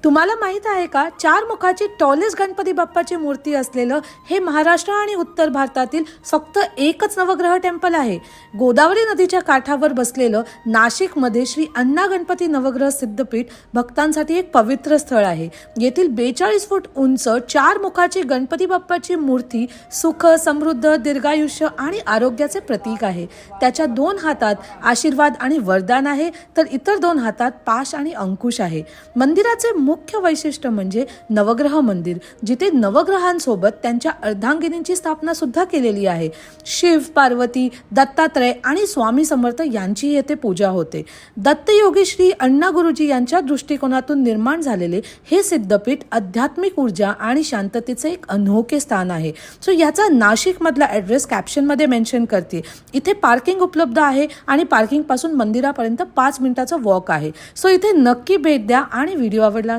तुम्हाला माहित आहे का, 4 मुखाची टॉलेस्ट गणपती बाप्पाची मूर्ती असलेलं हे महाराष्ट्र आणि उत्तर भारतातील फक्त एकच नवग्रह टेम्पल आहे. गोदावरी नदीच्या काठावर बसलेलं नाशिकमध्ये श्री अण्णा गणपती नवग्रह सिद्धपीठ भक्तांसाठी एक पवित्र स्थळ आहे. येथील 42 फूट उंच 4 मुखाची गणपती बाप्पाची मूर्ती सुख, समृद्ध, दीर्घायुष्य आणि आरोग्याचे प्रतीक आहे. त्याच्या 2 हातात आशीर्वाद आणि वरदान आहे, तर इतर 2 हातात पाश आणि अंकुश आहे. मंदिराचे मुख्य वैशिष्ट्य म्हणजे नवग्रह मंदिर, जिथे नवग्रहांसोबत त्यांच्या अर्धांगिनींची स्थापना सुद्धा केलेली आहे. शिव, पार्वती, दत्तात्रय आणि स्वामी समर्थ यांची येथे पूजा होते. दत्तयोगी श्री अण्णा गुरुजी यांच्या दृष्टिकोनातून निर्माण झालेले हे सिद्धपीठ आध्यात्मिक ऊर्जा आणि शांततेचे एक अनोखे स्थान आहे. सो याचा नाशिक मधला ॲड्रेस कॅप्शनमध्ये मेन्शन करते. इथे पार्किंग उपलब्ध आहे आणि पार्किंग पासून मंदिरापर्यंत 5 मिनिटाचं वॉक आहे. सो इथे नक्की भेट द्या आणि व्हिडिओ आवडला